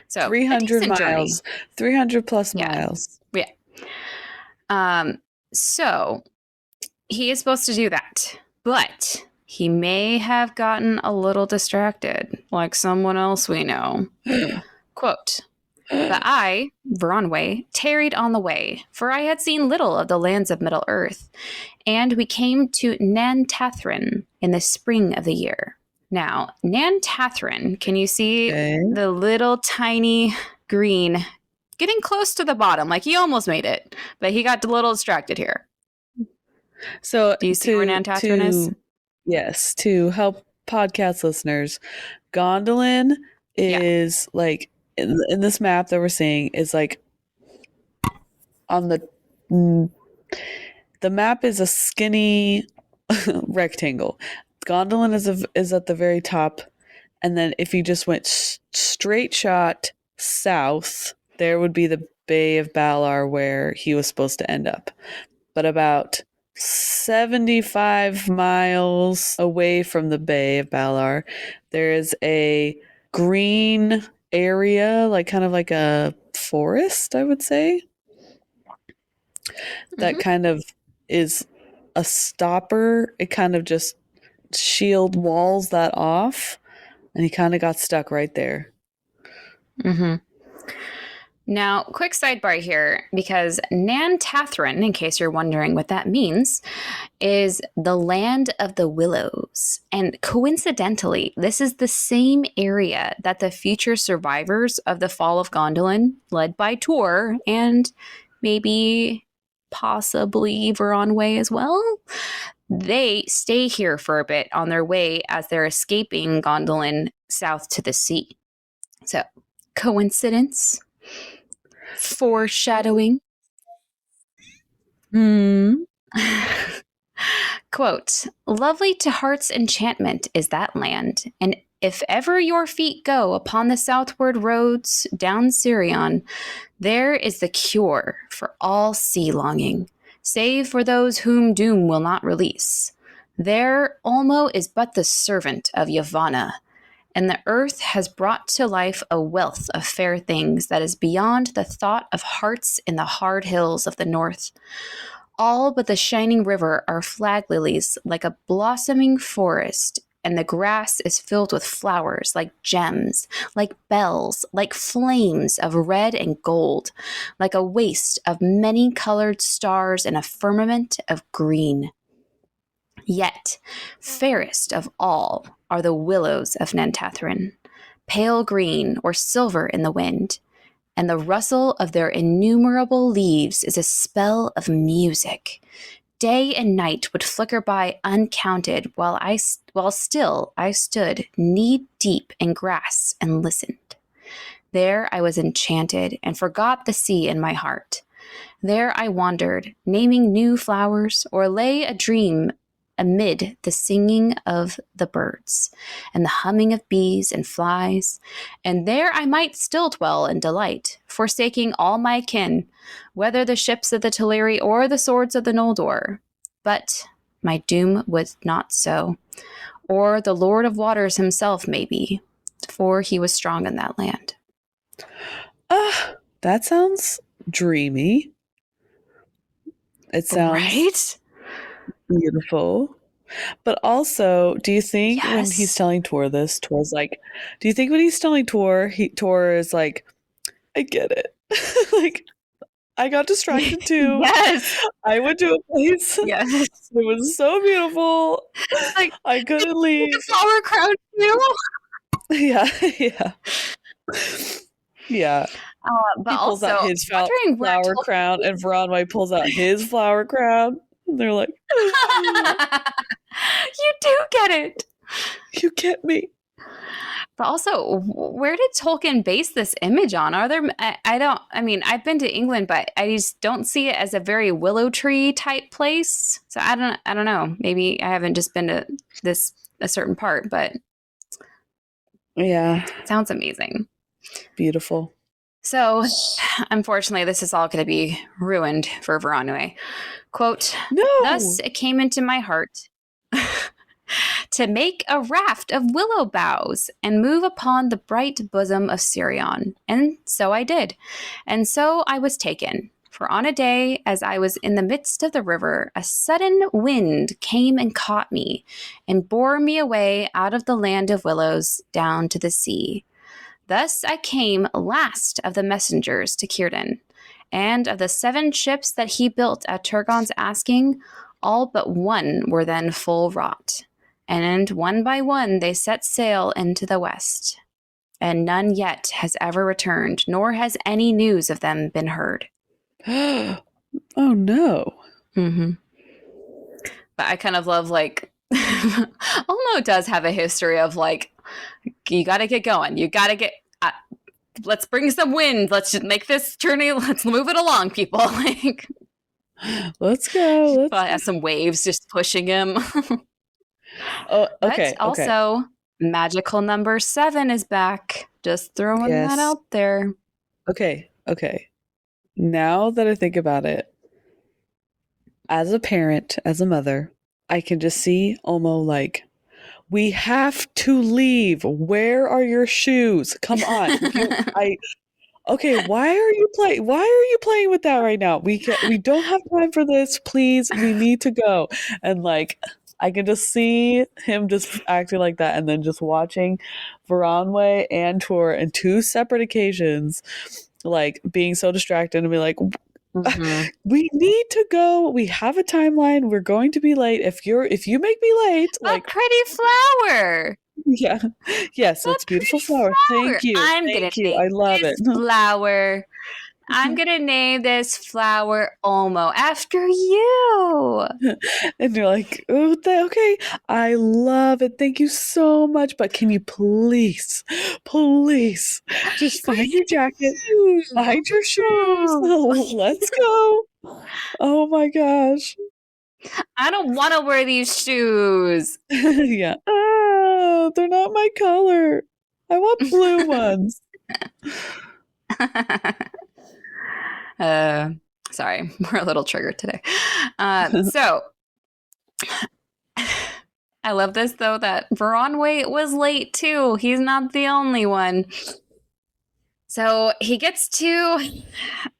So 300 miles, journey. 300 plus miles. Yeah. So he is supposed to do that, but he may have gotten a little distracted, like someone else we know. Quote, "But I, Voronwe, tarried on the way, for I had seen little of the lands of Middle Earth, and we came to Nan Tathrin in the spring of the year." Now, Nan Tathrin, can you see the little tiny green getting close to the bottom? Like he almost made it, but he got a little distracted here. So do you see where Nan Tathrin is? Yes, to help podcast listeners, Gondolin is like in this map that we're seeing is like on the map is a skinny rectangle. Gondolin is at the very top, and then if you just went straight shot south, there would be the Bay of Balar where he was supposed to end up. But about 75 miles away from the Bay of Balar, there is a green area, like kind of like a forest, I would say. That kind of is a stopper. It kind of just shield walls that off, and he kind of got stuck right there. Now, quick sidebar here, because Nan Tathrin, in case you're wondering what that means, is the land of the willows. And coincidentally, this is the same area that the future survivors of the fall of Gondolin, led by Tuor, and maybe possibly Voronwe as well, they stay here for a bit on their way as they're escaping Gondolin south to the sea. So, coincidence? Foreshadowing? Quote, "Lovely to heart's enchantment is that land, and if ever your feet go upon the southward roads down Sirion, there is the cure for all sea longing, save for those whom doom will not release. There Olmo is but the servant of Yavanna, and the earth has brought to life a wealth of fair things that is beyond the thought of hearts in the hard hills of the north. All but the shining river are flag lilies like a blossoming forest, and the grass is filled with flowers like gems, like bells, like flames of red and gold, like a waste of many-colored stars in a firmament of green. Yet, fairest of all are the willows of Nan Tathrin, pale green or silver in the wind, and the rustle of their innumerable leaves is a spell of music. Day and night would flicker by uncounted while still I stood knee-deep in grass and listened. There I was enchanted and forgot the sea in my heart. There I wandered, naming new flowers, or lay a dream amid the singing of the birds and the humming of bees and flies, and there I might still dwell in delight, forsaking all my kin, whether the ships of the Teleri or the swords of the Noldor. But my doom was not so, or the Lord of Waters himself, maybe, for he was strong in that land." That sounds dreamy. It sounds beautiful. But also, do you think when he's telling Tuor this, Tuor's like, do you think when he's telling Tuor, Tuor is like, I get it. Like, I got distracted too. Yes. I went to a place. Yes. It was so beautiful. Like, I couldn't leave. The flower crown too. Yeah. But he pulls also, out his flower crown, and Voronwe pulls out his flower crown. And they're like, you do get it. You get me. But also, where did Tolkien base this image on? I've been to England, but I just don't see it as a very willow tree type place. So I don't know. Maybe I haven't just been to a certain part, but yeah, it sounds amazing. Beautiful. So, unfortunately, this is all going to be ruined for Voronwe. Quote, "Thus it came into my heart to to make a raft of willow boughs and move upon the bright bosom of Sirion. And so I did. And so I was taken. For on a day, as I was in the midst of the river, a sudden wind came and caught me, and bore me away out of the land of willows down to the sea. Thus I came last of the messengers to Círdan, and of the 7 ships that he built at Turgon's asking, all but one were then full wrought. And one by one they set sail into the west. And none yet has ever returned, nor has any news of them been heard. Oh no. Mm-hmm. But I kind of love, like, Olmo does have a history of, like, you got to get going. You got to get, let's bring some wind. Let's just make this journey. Let's move it along, people. Like, let's go. Probably has some waves just pushing him. Oh, okay. But also, magical number 7 is back. Just throwing that out there. Okay. Now that I think about it, as a parent, as a mother, I can just see Olmo like, we have to leave. Where are your shoes? Come on. Okay, why are you playing with that right now? We don't have time for this. Please, we need to go. And like, I can just see him just acting like that, and then just watching Voronwe and Tuor in 2 separate occasions, like being so distracted and be like, we need to go. We have a timeline. We're going to be late. If you make me late, like, a pretty flower. Yeah. Yes, it's beautiful flower. Thank you. Thank you. I love it. Flower. I'm going to name this flower Olmo after you. And you're like, oh, okay, I love it. Thank you so much. But can you please just find your jacket, find your shoes. Let's go. Oh my gosh. I don't want to wear these shoes. Yeah. Oh, they're not my color. I want blue ones. Sorry, we're a little triggered today. So I love this though that Voronwe was late too. He's not the only one. So he gets to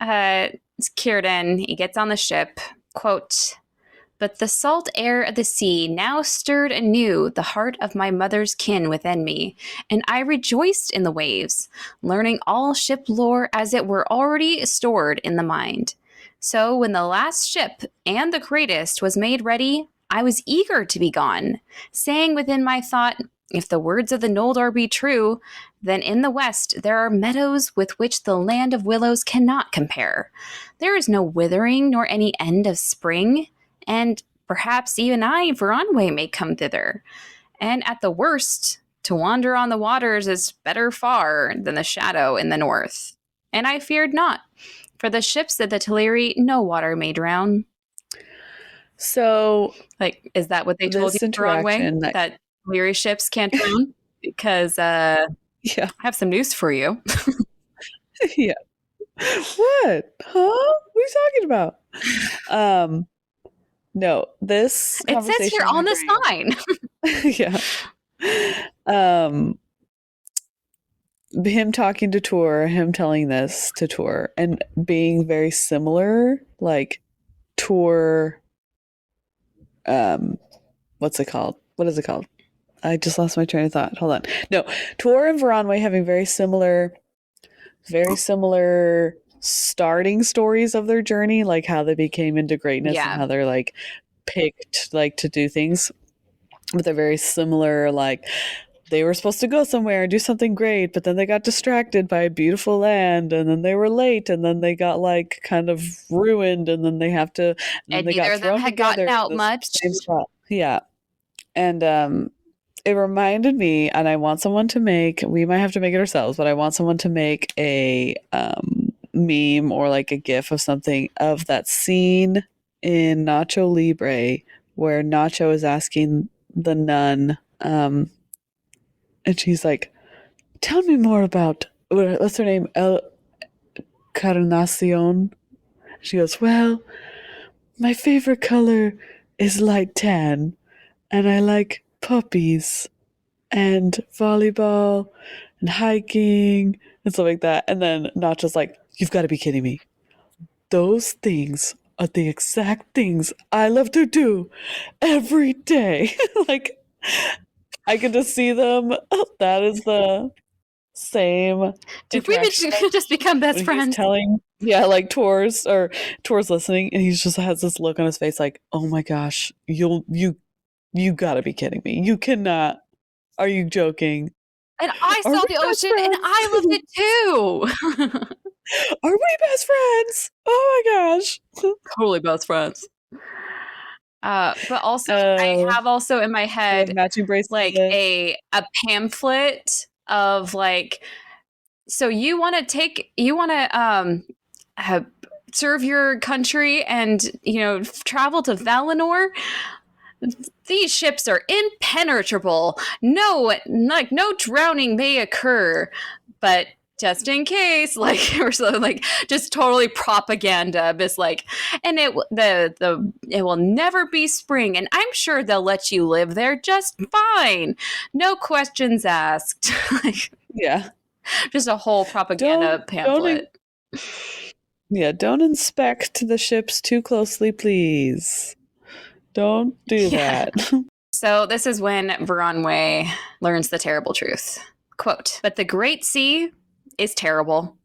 Círdan. He gets on the ship. Quote, "But the salt air of the sea now stirred anew the heart of my mother's kin within me, and I rejoiced in the waves, learning all ship lore as it were already stored in the mind. So when the last ship, and the greatest, was made ready, I was eager to be gone, saying within my thought, if the words of the Noldor be true, then in the west there are meadows with which the land of willows cannot compare. There is no withering nor any end of spring, and perhaps even I, Voronwe, may come thither. And at the worst, to wander on the waters is better far than the shadow in the north. And I feared not, for the ships of the Teleri no water may drown." So, like, is that what they told you, Voronwe? That Teleri ships can't drown? Because, yeah, I have some news for you. Yeah. What? Huh? What are you talking about? No, this it says here on the sign. Yeah. Him talking to Tuor, him telling this to Tuor, and being very similar, like Tuor. What's it called? What is it called? I just lost my train of thought. Hold on. No, Tuor and Voronwe having very similar starting stories of their journey, like how they became into greatness and how they're like picked like to do things. But they're very similar, like they were supposed to go somewhere and do something great, but then they got distracted by a beautiful land, and then they were late, and then they got like kind of ruined, and then they have to, and they neither got of them had gotten out much. Same spot. Yeah. And it reminded me, and I want someone to make, we might have to make it ourselves, but I want someone to make a meme or like a gif of something of that scene in Nacho Libre where Nacho is asking the nun, and she's like, tell me more about, what's her name? Carnacion. She goes, well, my favorite color is light tan, and I like puppies and volleyball and hiking and stuff like that. And then not just like, you've got to be kidding me. Those things are the exact things I love to do every day. Like, I can just see them. That is the same. Did we just become best friends? Like Tuor's listening, and he just has this look on his face, like, "Oh my gosh, you gotta be kidding me! You cannot. Are you joking?" And I saw the ocean, and I loved it too. Are we best friends? Oh my gosh, totally best friends. But also, I have also in my head matching bracelet, like a pamphlet of like, so you want to serve your country and travel to Valinor. These ships are impenetrable. No drowning may occur, but just in case, like, or something, like, just totally propaganda. It's like, and it will never be spring, and I'm sure they'll let you live there just fine, no questions asked. Like, yeah, just a whole propaganda pamphlet. Don't inspect the ships too closely, please. Don't do that. So this is when Voronwe learns the terrible truth. Quote, "But the Great Sea is terrible,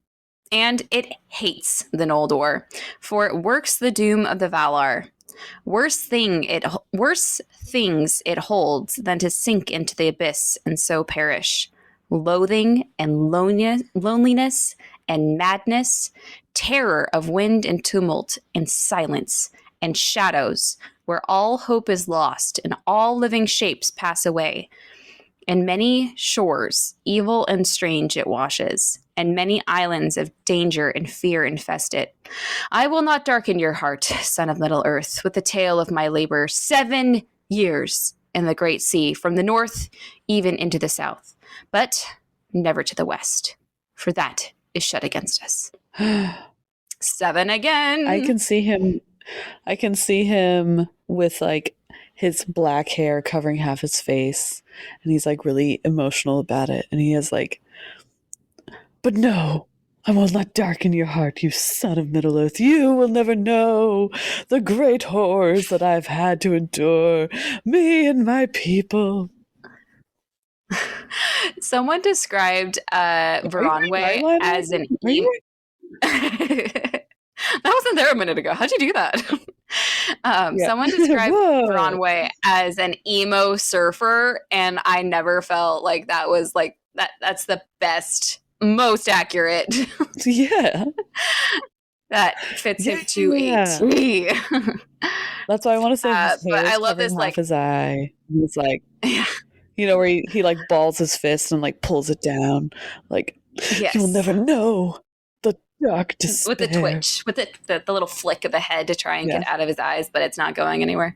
and it hates the Noldor, for it works the doom of the Valar. Worse things it holds than to sink into the abyss and so perish. Loathing and loneliness and madness, terror of wind and tumult and silence and shadows, where all hope is lost and all living shapes pass away. And many shores, evil and strange, it washes, and many islands of danger and fear infest it. I will not darken your heart, son of Middle-earth, with the tale of my labor 7 years in the great sea, from the north even into the south, but never to the west, for that is shut against us." 7 again. I can see him with like his black hair covering half his face, and he's like really emotional about it, and he has like, "But no, I will not darken your heart, you son of Middle-earth. You will never know the great horrors that I've had to endure, me and my people." Someone described Voronwe as an that wasn't there a minute ago. How'd you do that? Someone described Voronwe as an emo surfer, and I never felt like that was like that. That's the best, most accurate. Yeah, that fits him to a T. That's why I want to say. But I love this, like, his eye. He's like, where he like balls his fist and like pulls it down. Like, you will never know. Dark despair. With the twitch, with the little flick of the head to try and get out of his eyes, but it's not going anywhere.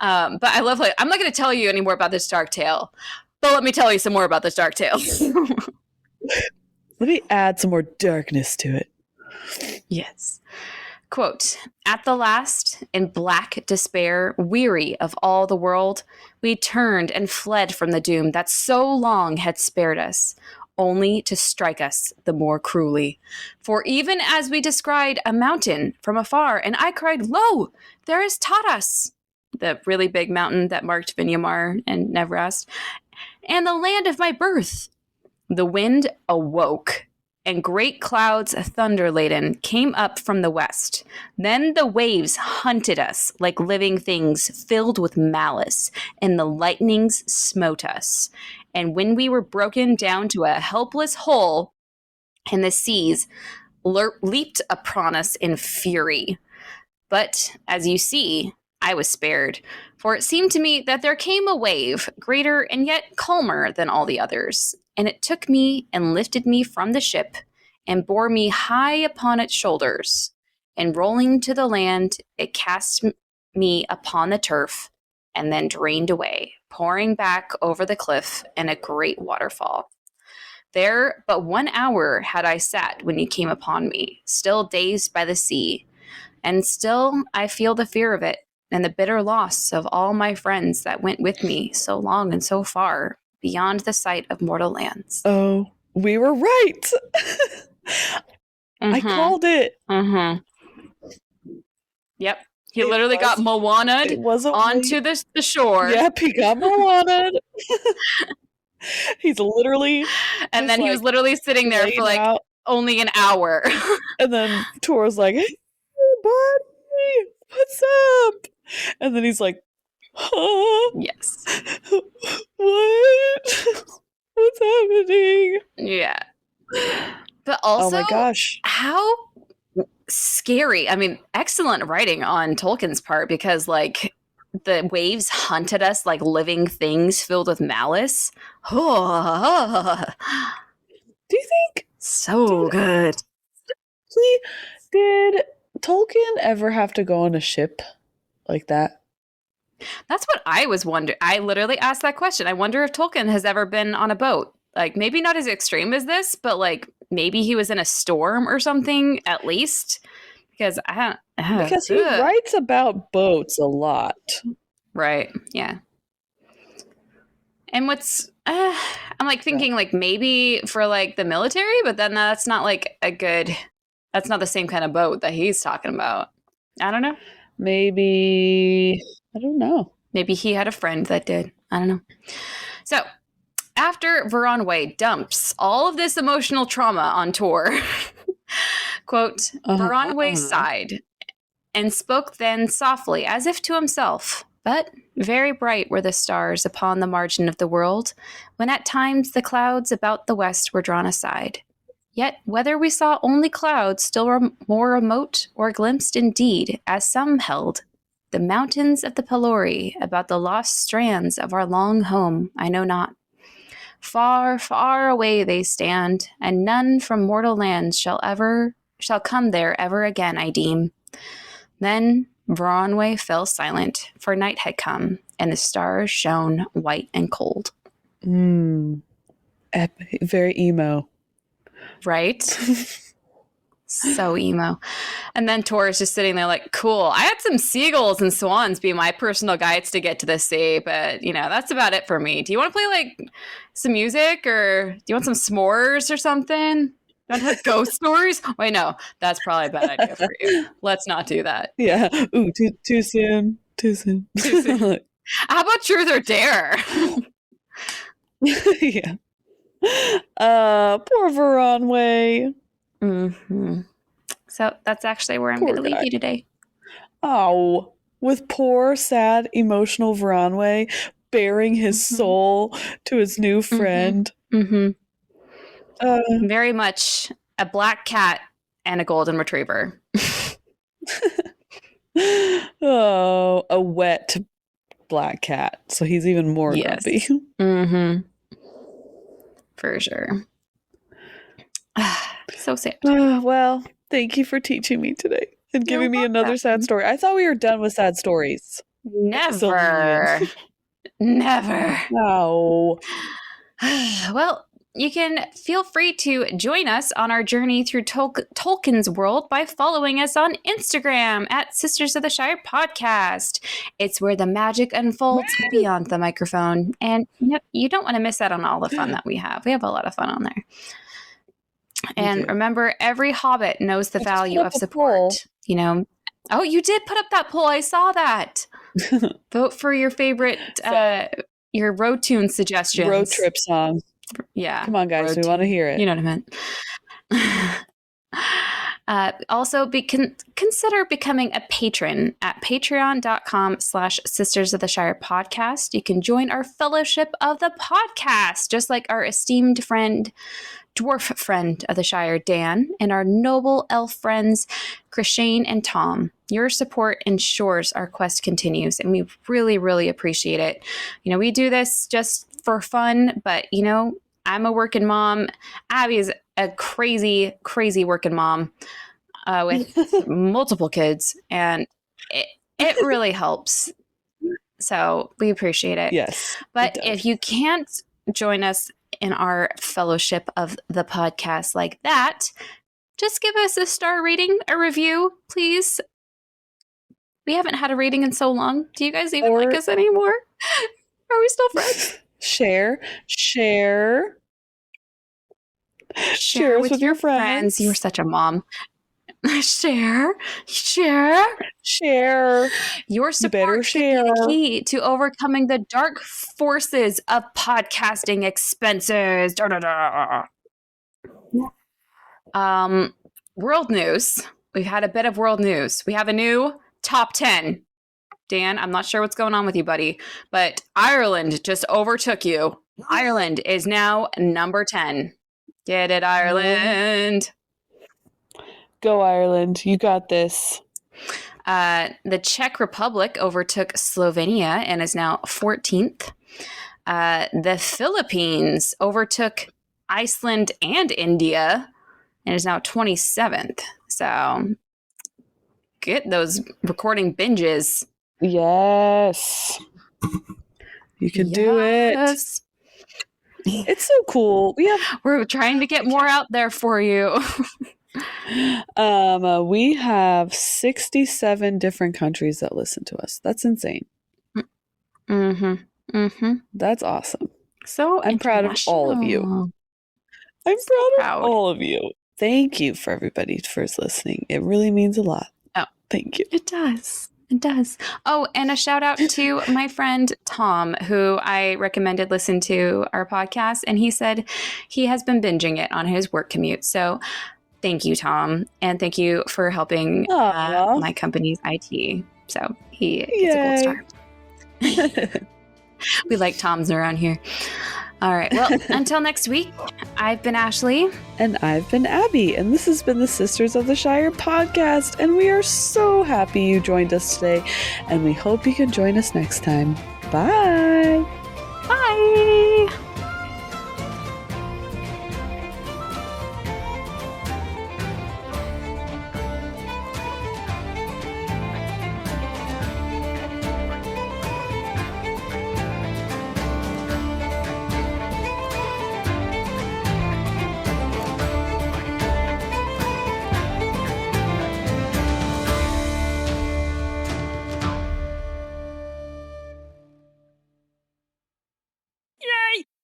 But I love, like, I'm not going to tell you any more about this dark tale, but let me tell you some more about this dark tale. Let me add some more darkness to it. Yes. Quote, "At the last, in black despair, weary of all the world, we turned and fled from the doom that so long had spared us, only to strike us the more cruelly. For even as we descried a mountain from afar, and I cried, 'Lo, there is Taras,' the really big mountain that marked Vinyamar and Nevrast, 'and the land of my birth,' the wind awoke, and great clouds, thunder-laden, came up from the west. Then the waves hunted us like living things filled with malice, and the lightnings smote us. And when we were broken down to a helpless hull, and the seas leaped upon us in fury. But, as you see, I was spared, for it seemed to me that there came a wave, greater and yet calmer than all the others, and it took me and lifted me from the ship, and bore me high upon its shoulders, and rolling to the land, it cast me upon the turf, and then drained away, pouring back over the cliff in a great waterfall. There but 1 hour had I sat when you came upon me, still dazed by the sea, and still I feel the fear of it, and the bitter loss of all my friends that went with me so long and so far beyond the sight of mortal lands. Oh, we were right. I called it. Yep. He literally got Moana'd onto the shore. Yep, he got Moana'd. He's literally... And then he was literally sitting there for like only an hour. And then Tuor's like, hey, buddy, what's up? And then he's like, huh? Yes. What? What's happening? Yeah. But also, oh my gosh, how scary. I mean, excellent writing on Tolkien's part, because like the waves hunted us like living things filled with malice. Do you think so good? Did Tolkien ever have to go on a ship like that? That's what I was wondering. I literally asked that question. I wonder if Tolkien has ever been on a boat. Like, maybe not as extreme as this, but like maybe he was in a storm or something at least. Because because he writes about boats a lot. Right. Yeah. And what's I'm like thinking like maybe for like the military, but then that's not like that's not the same kind of boat that he's talking about. I don't know. Maybe, I don't know. Maybe he had a friend that did. I don't know. So after Voronwe dumps all of this emotional trauma on Tuor, quote, Voronwe sighed and spoke then softly as if to himself. But very bright were the stars upon the margin of the world, when at times the clouds about the west were drawn aside. Yet whether we saw only clouds still more remote, or glimpsed indeed, as some held, the mountains of the Pelori about the lost strands of our long home, I know not. Far, far away they stand, and none from mortal lands shall come there ever again, I deem. Then Voronwe fell silent, for night had come, and the stars shone white and cold. Very emo. Right? So emo. And then Tuor is just sitting there like, cool. I had some seagulls and swans be my personal guides to get to the sea, but, that's about it for me. Do you want to play, like, some music, or do you want some s'mores or something? You want to have ghost stories? Wait, no. That's probably a bad idea for you. Let's not do that. Yeah. Ooh, too soon. Too soon. Too soon. How about Truth or Dare? Yeah. Poor Voronwe. So that's actually where I'm going to leave you today. Oh, with poor, sad, emotional Voronwe bearing his soul to his new friend. Very much a black cat and a golden retriever. Oh, a wet black cat. So he's even more grumpy. For sure. So sad. Well, thank you for teaching me today and giving me another sad story. I thought we were done with sad stories. Never. Never. No. Well, you can feel free to join us on our journey through Tolkien's world by following us on Instagram at Sisters of the Shire Podcast. It's where the magic unfolds beyond the microphone. And you don't want to miss out on all the fun that we have. We have a lot of fun on there. And remember, every hobbit knows the value of support. Oh, you did put up that poll. I saw that. Vote for your favorite, your road tune suggestions. Road trip song. Yeah. Come on, guys. We want to hear it. You know what I meant. Also, consider becoming a patron at patreon.com/Sisters of the Shire Podcast. You can join our fellowship of the podcast, just like our esteemed dwarf friend of the Shire, Dan, and our noble elf friends, Krishane and Tom. Your support ensures our quest continues, and we really, really appreciate it. We do this just for fun, but, I'm a working mom. Abby's a crazy, crazy working mom with multiple kids, and it really helps. So we appreciate it. Yes. But if you can't join us in our fellowship of the podcast like that, just give us a star rating, a review, please. We haven't had a rating in so long. Do you guys even like us anymore? Are we still friends? Share with your friends. You're such a mom. Share. Your support should be the key to overcoming the dark forces of podcasting expenses. World news. We've had a bit of world news. We have a new top 10. Dan, I'm not sure what's going on with you, buddy, but Ireland just overtook you. Ireland is now number 10. Get it, Ireland. Go, Ireland. You got this. The Czech Republic overtook Slovenia and is now 14th. The Philippines overtook Iceland and India and is now 27th. So get those recording binges. Yes. You can do it. It's so cool. We're trying to get more out there for you. We have 67 different countries that listen to us. That's insane. That's awesome. So I'm proud of all of you. I'm proud of all of you. Thank you for everybody for listening. It really means a lot. Oh, thank you. It does. It does. Oh, and a shout out to my friend Tom, who I recommended listen to our podcast, and he said he has been binging it on his work commute. So thank you, Tom, and thank you for helping my company's IT. So he gets a gold star. We like Toms around here. All right. Well, until next week, I've been Ashley. And I've been Abby. And this has been the Sisters of the Shire podcast. And we are so happy you joined us today. And we hope you can join us next time. Bye. Bye.